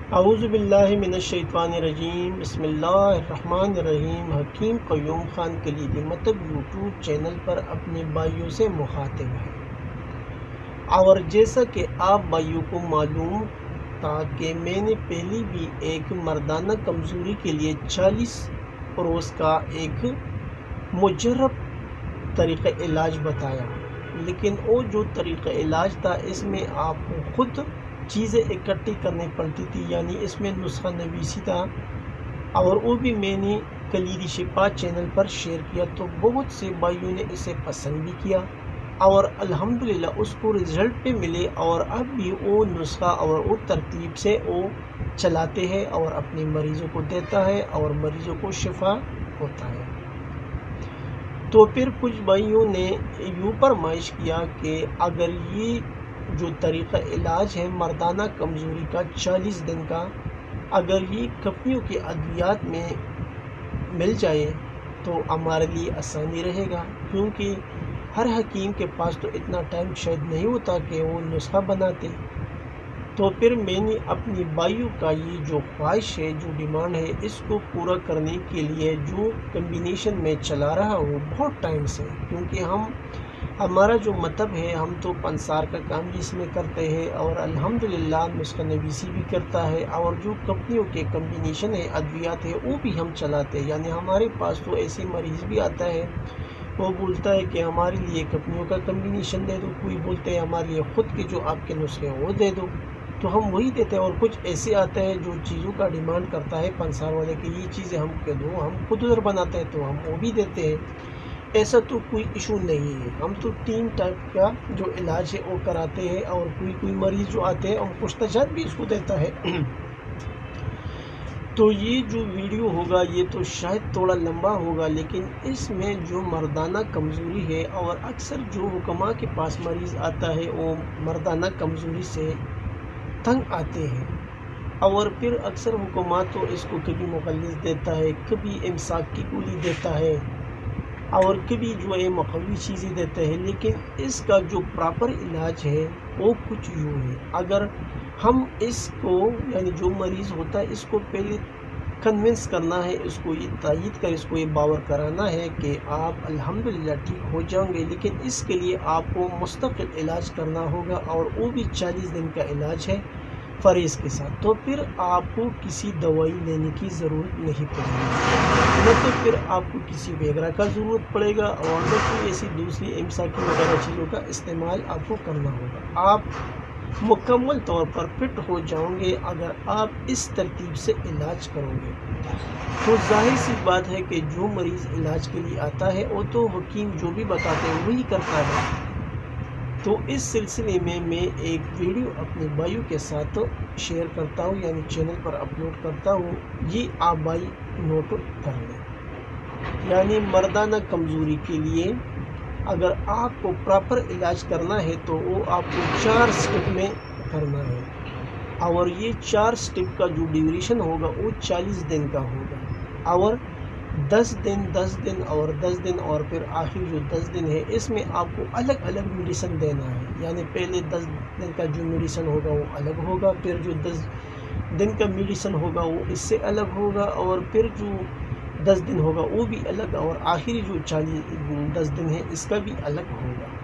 اعوذ باللہ من الشیطان الرجیم، بسم اللہ الرحمن الرحیم۔ حکیم قیوم خان کلیدی مطلب یوٹیوب چینل پر اپنے بھائیوں سے مخاطب ہے، اور جیسا کہ آپ بھائیوں کو معلوم تھا کہ میں نے پہلے بھی ایک مردانہ کمزوری کے لیے 40 روز کا ایک مجرب طریقہ علاج بتایا، لیکن وہ جو طریقہ علاج تھا اس میں آپ کو خود چیزیں اکٹھی کرنی پڑتی تھی، یعنی اس میں نسخہ نویسی تھا، اور وہ بھی میں نے کلیدی شفا چینل پر شیئر کیا تو بہت سے بھائیوں نے اسے پسند بھی کیا، اور الحمدللہ اس کو رزلٹ بھی ملے، اور اب بھی وہ نسخہ اور وہ ترتیب سے وہ چلاتے ہیں اور اپنے مریضوں کو دیتا ہے اور مریضوں کو شفا ہوتا ہے۔ تو پھر کچھ بھائیوں نے یوں فرمائش کیا کہ اگر یہ جو طریقہ علاج ہے مردانہ کمزوری کا 40 دن کا، اگر یہ کمپنیوں کے ادویات میں مل جائے تو ہمارے لیے آسانی رہے گا، کیونکہ ہر حکیم کے پاس تو اتنا ٹائم شاید نہیں ہوتا کہ وہ نسخہ بناتے۔ تو پھر میں نے اپنی بھائیوں کا یہ جو خواہش ہے، جو ڈیمانڈ ہے، اس کو پورا کرنے کے لیے جو کمبینیشن میں چلا رہا ہوں بہت ٹائم سے، کیونکہ ہمارا جو مطلب ہے، ہم تو پنسار کا کام بھی اس میں کرتے ہیں اور الحمدللہ نسخہ نویسی بھی کرتا ہے، اور جو کمپنیوں کے کمبینیشن ہے ادویات ہے وہ بھی ہم چلاتے ہیں۔ یعنی ہمارے پاس تو ایسے مریض بھی آتا ہے، وہ بولتا ہے کہ ہمارے لیے کمپنیوں کا کمبینیشن دے دو، کوئی بولتے ہیں ہمارے لیے خود کے جو آپ کے نسخے ہیں وہ دے دو، تو ہم وہی دیتے ہیں۔ اور کچھ ایسے آتا ہے جو چیزوں کا ڈیمانڈ کرتا ہے پنسار والے کہ یہ چیزیں ہم کے دو، ہم خود ادھر بناتے ہیں تو ہم وہ بھی دیتے ہیں۔ ایسا تو کوئی ایشو نہیں ہے، ہم تو 3 ٹائپ کا جو علاج ہے وہ کراتے ہیں، اور کوئی مریض جو آتے ہیں ہم پشتجات بھی اس کو دیتا ہے۔ تو یہ جو ویڈیو ہوگا یہ تو شاید تھوڑا لمبا ہوگا، لیکن اس میں جو مردانہ کمزوری ہے، اور اکثر جو حکماء کے پاس مریض آتا ہے وہ مردانہ کمزوری سے تنگ آتے ہیں، اور پھر اکثر حکماء تو اس کو کبھی مغلظ دیتا ہے، کبھی امساک کی گولی دیتا ہے، اور کبھی جو ہے مقوی چیزیں دیتے ہیں، لیکن اس کا جو پراپر علاج ہے وہ کچھ یوں ہے۔ اگر ہم اس کو یعنی جو مریض ہوتا ہے اس کو پہلے کنونس کرنا ہے، اس کو یہ تائید کر، اس کو یہ باور کرانا ہے کہ آپ الحمدللہ ٹھیک ہو جائیں گے، لیکن اس کے لیے آپ کو مستقل علاج کرنا ہوگا، اور وہ بھی 40 دن کا علاج ہے فریض کے ساتھ۔ تو پھر آپ کو کسی دوائی لینے کی ضرورت نہیں پڑے گی، نہ تو پھر آپ کو کسی ویگرا کا ضرورت پڑے گا، اور نہ کوئی ایسی دوسری امساکی وغیرہ چیزوں کا استعمال آپ کو کرنا ہوگا۔ آپ مکمل طور پر فٹ ہو جاؤں گے اگر آپ اس ترتیب سے علاج کرو گے۔ تو ظاہر سی بات ہے کہ جو مریض علاج کے لیے آتا ہے وہ تو حکیم جو بھی بتاتے ہیں وہی کرتا ہے۔ تو اس سلسلے میں ایک ویڈیو اپنے بھائیوں کے ساتھ شیئر کرتا ہوں، یعنی چینل پر اپلوڈ کرتا ہوں، یہ آپ بھائی نوٹ کر لیں۔ یعنی مردانہ کمزوری کے لیے اگر آپ کو پراپر علاج کرنا ہے تو وہ آپ کو 4 سٹیپ میں کرنا ہے، اور یہ 4 سٹیپ کا جو ڈیوریشن ہوگا وہ 40 دن کا ہوگا، اور 10 دن 10 دن اور 10 دن، اور پھر آخر جو 10 دن ہے اس میں آپ کو الگ الگ میڈیسن دینا ہے۔ یعنی پہلے 10 دن کا جو میڈیسن ہوگا وہ الگ ہوگا، پھر جو 10 دن کا میڈیسن ہوگا وہ اس سے الگ ہوگا، اور پھر جو 10 دن ہوگا وہ بھی الگ، اور آخری جو 10 دن ہے اس کا بھی الگ ہوگا۔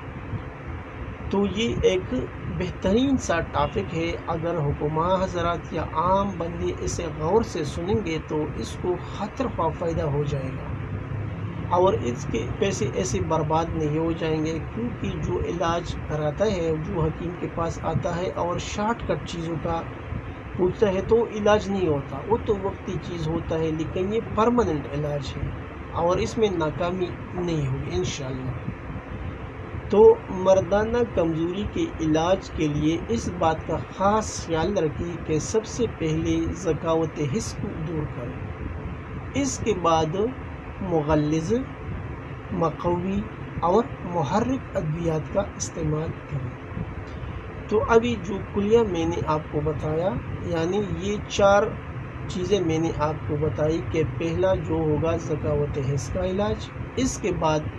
تو یہ ایک بہترین سا ٹاپک ہے، اگر حکماء حضرات یا عام بندے اسے غور سے سنیں گے تو اس کو خاطر خواہ فائدہ ہو جائے گا، اور اس کے پیسے ایسے برباد نہیں ہو جائیں گے، کیونکہ جو علاج کراتا ہے، جو حکیم کے پاس آتا ہے اور شارٹ کٹ چیزوں کا پوچھتا ہے تو علاج نہیں ہوتا، وہ تو وقتی چیز ہوتا ہے، لیکن یہ پرماننٹ علاج ہے اور اس میں ناکامی نہیں ہوگی انشاءاللہ۔ تو مردانہ کمزوری کے علاج کے لیے اس بات کا خاص خیال رکھیں کہ سب سے پہلے ذکاوت حس کو دور کریں، اس کے بعد مغلظ، مقوی اور محرک ادویات کا استعمال کریں۔ تو ابھی جو کلیہ میں نے آپ کو بتایا، یعنی یہ 4 چیزیں میں نے آپ کو بتائی کہ پہلا جو ہوگا ذکاوت حس کا علاج، اس کے بعد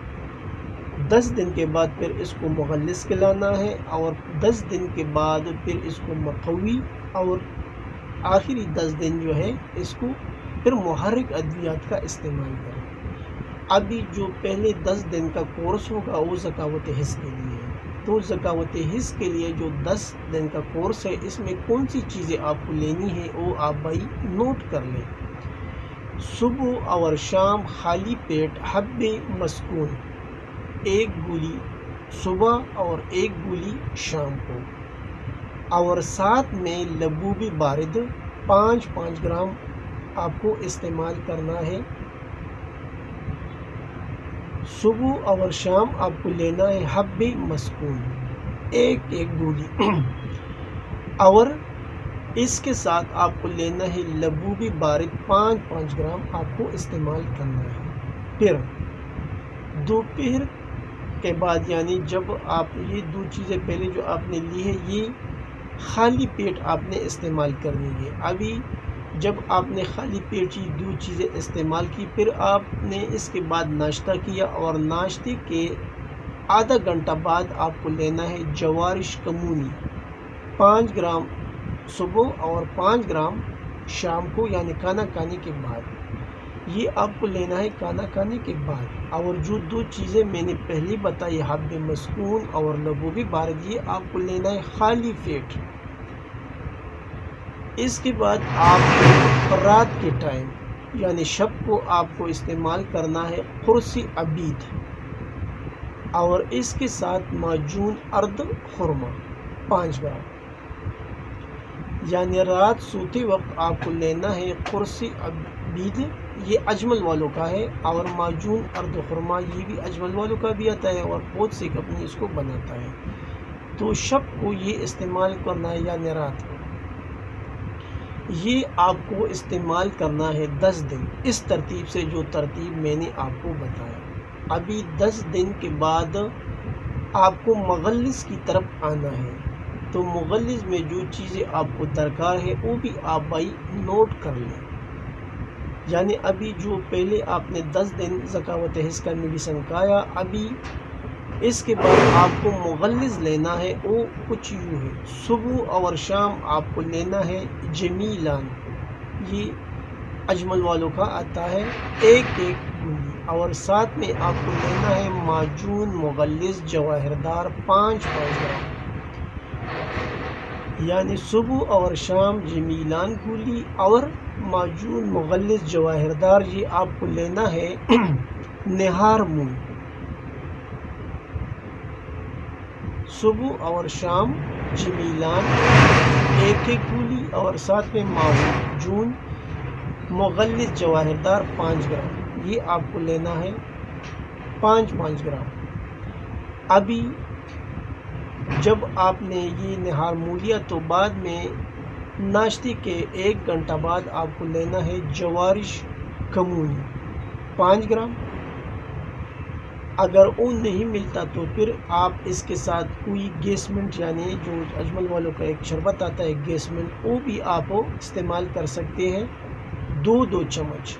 10 دن کے بعد پھر اس کو مغلظ کھلانا ہے، اور 10 دن کے بعد پھر اس کو مقوی اور آخری 10 دن جو ہے اس کو پھر محرک ادویات کا استعمال کریں۔ ابھی جو پہلے 10 دن کا کورس ہوگا وہ ذکاوت حس کے لیے ہے، تو ذکاوت حس کے لیے جو 10 دن کا کورس ہے اس میں کون سی چیزیں آپ کو لینی ہے وہ آپ بھائی نوٹ کر لیں۔ صبح اور شام خالی پیٹ حب مسکون 1 گولی صبح اور 1 گولی شام کو، اور ساتھ میں لبوب بارد 5 گرام آپ کو استعمال کرنا ہے۔ صبح اور شام آپ کو لینا ہے حب مسکون 1 گولی، اور اس کے ساتھ آپ کو لینا ہے لبوب بارد 5 گرام آپ کو استعمال کرنا ہے۔ پھر دوپہر کے بعد یعنی جب آپ یہ 2 چیزیں پہلے جو آپ نے لی ہے یہ خالی پیٹ آپ نے استعمال کرنی ہے۔ ابھی جب آپ نے خالی پیٹ یہ 2 چیزیں استعمال کی، پھر آپ نے اس کے بعد ناشتہ کیا، اور ناشتے کے آدھا گھنٹہ بعد آپ کو لینا ہے جوارش کمونی 5 گرام صبح اور 5 گرام شام کو، یعنی کھانا کھانے کے بعد۔ یہ آپ کو لینا ہے کھانا کھانے کے بعد، اور جو 2 چیزیں میں نے پہلے بتائی حب مسکون اور لبوب بارد یہ آپ کو لینا ہے خالی پیٹ۔ اس کے بعد آپ رات کے ٹائم یعنی شب کو آپ کو استعمال کرنا ہے قرص عبید، اور اس کے ساتھ معجون ارد خرما 5 گرام، یعنی رات سوتے وقت آپ کو لینا ہے قرص عبید، یہ اجمل والوں کا ہے، اور معجون ارد خرما یہ بھی اجمل والوں کا بھی آتا ہے، اور بہت سے کمپنی اس کو بناتا ہے۔ تو شب کو یہ استعمال کرنا ہے یعنی رات کو، یہ آپ کو استعمال کرنا ہے 10 دن اس ترتیب سے جو ترتیب میں نے آپ کو بتایا۔ ابھی 10 دن کے بعد آپ کو مغلظ کی طرف آنا ہے، تو مغلظ میں جو چیزیں آپ کو درکار ہے وہ بھی آپ بھائی نوٹ کر لیں۔ یعنی ابھی جو پہلے آپ نے 10 دن ذکاوت حس کا میڈیسن کھایا، ابھی اس کے بعد آپ کو مغلظ لینا ہے، وہ کچھ یوں ہے۔ صبح اور شام آپ کو لینا ہے جمیلان، یہ اجمل والوں کا آتا ہے 1 گولی، اور ساتھ میں آپ کو لینا ہے معجون مغلظ جواہردار 5 گرام، یعنی صبح اور شام جمیلان گولی اور معجون مغلظ جواہردار یہ آپ کو لینا ہے نہار مون۔ صبح اور شام جمیلان 1 گولی، اور ساتھ میں معجون مغلظ جواہردار 5 گرام، یہ آپ کو لینا ہے 5 گرام۔ ابھی جب آپ نے یہ نہار مون لیا تو بعد میں ناشتے کے 1 گھنٹہ بعد آپ کو لینا ہے جوارش کمونی 5 گرام۔ اگر اون نہیں ملتا تو پھر آپ اس کے ساتھ کوئی گیسمنٹ یعنی جو اجمل والوں کا ایک شربت آتا ہے گیسمنٹ، وہ بھی آپ استعمال کر سکتے ہیں 2 چمچ۔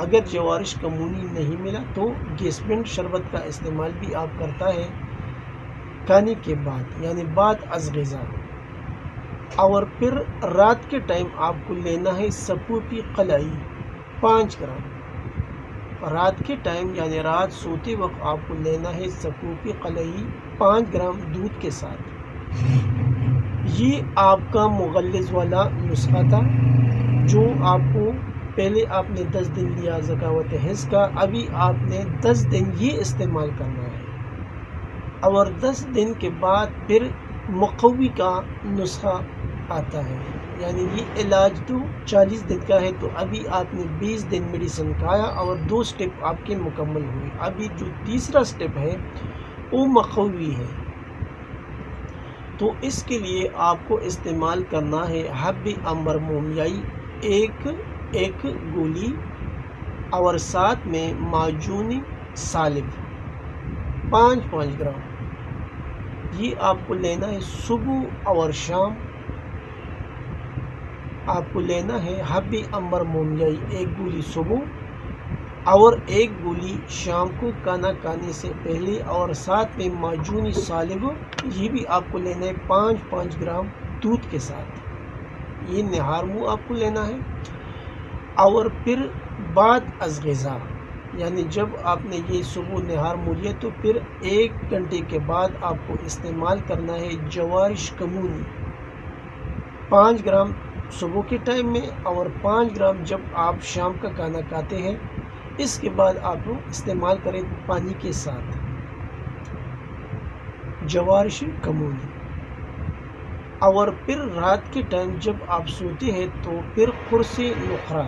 اگر جوارش کمونی نہیں ملا تو گیسمنٹ شربت کا استعمال بھی آپ کرتا ہے کھانے کے بعد یعنی بعد از غذا۔ اور پھر رات کے ٹائم آپ کو لینا ہے سپوپی قلائی 5 گرام۔ رات کے ٹائم یعنی رات سوتے وقت آپ کو لینا ہے سپوپی قلائی 5 گرام دودھ کے ساتھ۔ یہ آپ کا مغلظ والا نسخہ تھا جو آپ کو پہلے آپ نے 10 دن لیا ذکاوت حس کا، ابھی آپ نے 10 دن یہ استعمال کرنا ہے، اور 10 دن کے بعد پھر مقوی کا نسخہ آتا ہے، یعنی یہ علاج تو 40 دن کا ہے، تو ابھی آپ نے 20 دن میڈیسن کھایا اور 2 سٹیپ آپ کے مکمل ہوئے۔ ابھی جو تیسرا سٹیپ ہے وہ مقوی ہے، تو اس کے لیے آپ کو استعمال کرنا ہے حب امبر مومیائی 1 گولی، اور ساتھ میں معجون سالب 5 گرام، یہ آپ کو لینا ہے صبح اور شام۔ آپ کو لینا ہے حب امبر مومیائی 1 گولی صبح اور 1 گولی شام کو کھانا کھانے سے پہلے، اور ساتھ میں معجون سالب یہ بھی آپ کو لینا ہے 5 گرام دودھ کے ساتھ۔ یہ نہار منہ آپ کو لینا ہے، اور پھر بعد از غذا یعنی جب آپ نے یہ صبح نہار منہ لیا تو پھر 1 گھنٹے کے بعد آپ کو استعمال کرنا ہے جوارش کمونی 5 گرام صبح کے ٹائم میں، اور 5 گرام جب آپ شام کا کھانا کھاتے ہیں۔ اس کے بعد آپ استعمال کریں پانی کے ساتھ جوارش کمونی، اور پھر رات کے ٹائم جب آپ سوتے ہیں تو پھر قرص نخرا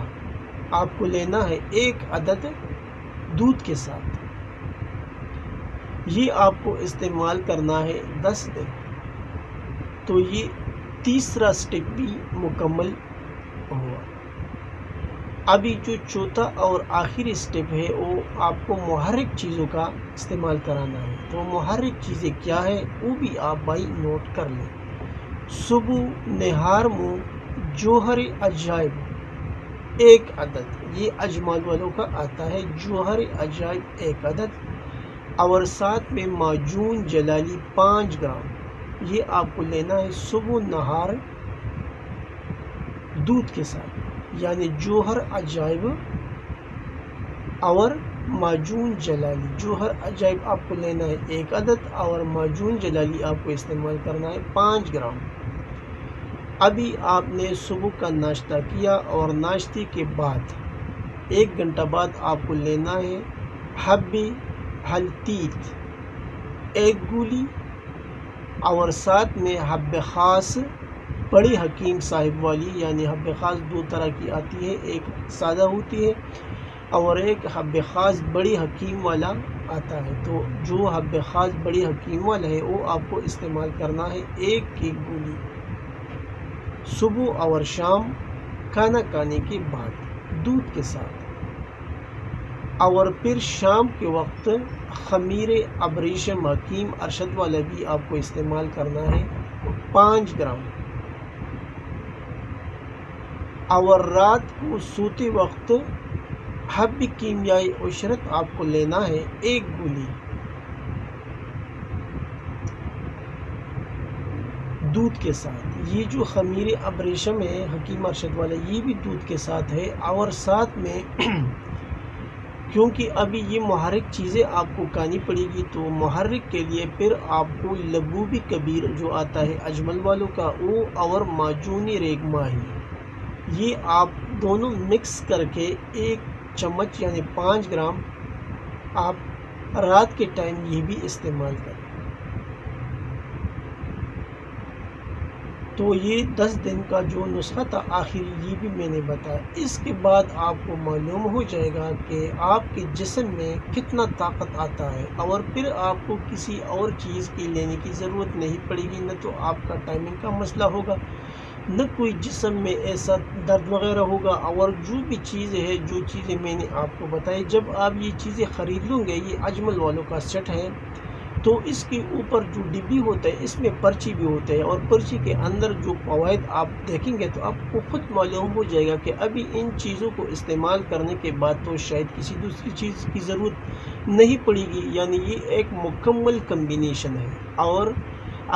آپ کو لینا ہے 1 عدد دودھ کے ساتھ۔ یہ آپ کو استعمال کرنا ہے 10 دن۔ تو یہ تیسرا سٹیپ بھی مکمل ہوا۔ ابھی جو چوتھا اور آخری سٹیپ ہے وہ آپ کو محرک چیزوں کا استعمال کرانا ہے۔ تو محرک چیزیں کیا ہے وہ بھی آپ بھائی نوٹ کر لیں۔ صبح نہار منہ جوہر عجائب 1 عدد، یہ اجمال والوں کا آتا ہے، جوہر عجائب 1 عدد، اور ساتھ میں معجون جلالی 5 گرام، یہ آپ کو لینا ہے صبح نہار دودھ کے ساتھ، یعنی جوہر عجائب اور معجون جلالی۔ جوہر عجائب آپ کو لینا ہے 1 عدد، اور معجون جلالی آپ کو استعمال کرنا ہے 5 گرام۔ ابھی آپ نے صبح کا ناشتہ کیا، اور ناشتے کے بعد 1 گھنٹہ بعد آپ کو لینا ہے حب حلتیت 1 گولی، اور ساتھ میں حب خاص بڑی حکیم صاحب والی، یعنی حب خاص 2 طرح کی آتی ہے، ایک سادہ ہوتی ہے اور ایک حب خاص بڑی حکیم والا آتا ہے۔ تو جو حب خاص بڑی حکیم والا ہے وہ آپ کو استعمال کرنا ہے 1 گولی صبح اور شام کھانا کھانے کے بعد دودھ کے ساتھ، اور پھر شام کے وقت خمیر ابریشم حکیم ارشد والا بھی آپ کو استعمال کرنا ہے 5 گرام، اور رات کو سوتے وقت حب کیمیائی عشرت آپ کو لینا ہے 1 گولی دودھ کے ساتھ۔ یہ جو خمیر ابریشم ہے حکیم ارشد والا یہ بھی دودھ کے ساتھ ہے، اور ساتھ میں کیونکہ ابھی یہ محرک چیزیں آپ کو کھانی پڑے گی تو محرک کے لیے پھر آپ کو لبوب کبیر جو آتا ہے اجمل والوں کا وہ، اور معجونی ریگ ماہی، یہ آپ دونوں مکس کر کے 1 چمچ یعنی 5 گرام آپ رات کے ٹائم یہ بھی استعمال کریں۔ تو یہ 10 دن کا جو نسخہ تھا آخری یہ بھی میں نے بتایا۔ اس کے بعد آپ کو معلوم ہو جائے گا کہ آپ کے جسم میں کتنا طاقت آتا ہے، اور پھر آپ کو کسی اور چیز کی لینے کی ضرورت نہیں پڑے گی، نہ تو آپ کا ٹائمنگ کا مسئلہ ہوگا، نہ کوئی جسم میں ایسا درد وغیرہ ہوگا۔ اور جو بھی چیزیں ہیں جو چیزیں میں نے آپ کو بتائی، جب آپ یہ چیزیں خرید لوں گے، یہ اجمل والوں کا سیٹ ہے، تو اس کے اوپر جو ڈبی ہوتا ہے اس میں پرچی بھی ہوتا ہے، اور پرچی کے اندر جو فوائد آپ دیکھیں گے تو آپ کو خود معلوم ہو جائے گا کہ ابھی ان چیزوں کو استعمال کرنے کے بعد تو شاید کسی دوسری چیز کی ضرورت نہیں پڑے گی، یعنی یہ ایک مکمل کمبینیشن ہے۔ اور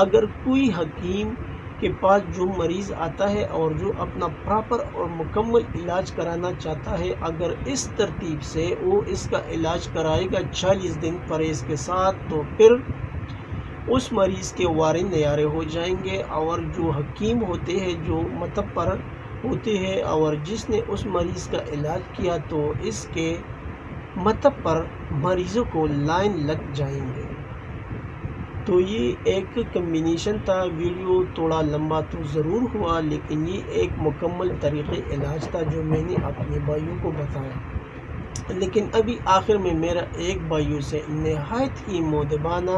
اگر کوئی حکیم کے پاس جو مریض آتا ہے اور جو اپنا پراپر اور مکمل علاج کرانا چاہتا ہے، اگر اس ترتیب سے وہ اس کا علاج کرائے گا 40 دن پرہیز کے ساتھ، تو پھر اس مریض کے وارے نیارے ہو جائیں گے۔ اور جو حکیم ہوتے ہیں جو مطب پر ہوتے ہیں اور جس نے اس مریض کا علاج کیا، تو اس کے مطب پر مریضوں کو لائن لگ جائیں گے۔ تو یہ ایک کمبینیشن تھا، ویڈیو تھوڑا لمبا تو ضرور ہوا، لیکن یہ ایک مکمل طریقے علاج تھا جو میں نے اپنے بھائیوں کو بتایا۔ لیکن ابھی آخر میں میرا ایک بھائیوں سے نہایت ہی مؤدبانہ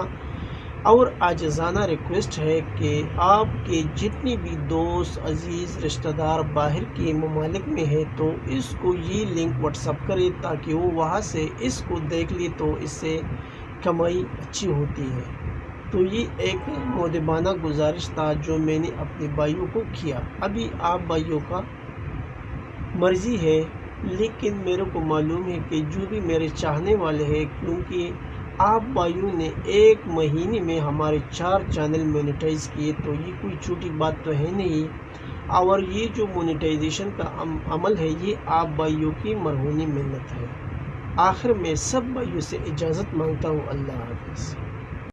اور عاجزانہ ریکویسٹ ہے کہ آپ کے جتنے بھی دوست عزیز رشتہ دار باہر کے ممالک میں ہیں تو اس کو یہ لنک واٹس اپ کرے تاکہ وہ وہاں سے اس کو دیکھ لے، تو اس سے کمائی اچھی ہوتی ہے۔ تو یہ ایک مؤدبانہ گزارش تھا جو میں نے اپنے بھائیوں کو کیا۔ ابھی آپ بھائیوں کا مرضی ہے، لیکن میرے کو معلوم ہے کہ جو بھی میرے چاہنے والے ہیں، کیونکہ آپ بھائیوں نے 1 مہینے میں ہمارے 4 چینل مونیٹائز کیے، تو یہ کوئی چھوٹی بات تو ہے نہیں۔ اور یہ جو مونیٹائزیشن کا عمل ہے یہ آپ بھائیوں کی مرہونی محنت ہے۔ آخر میں سب بھائیوں سے اجازت مانگتا ہوں۔ اللہ حافظ۔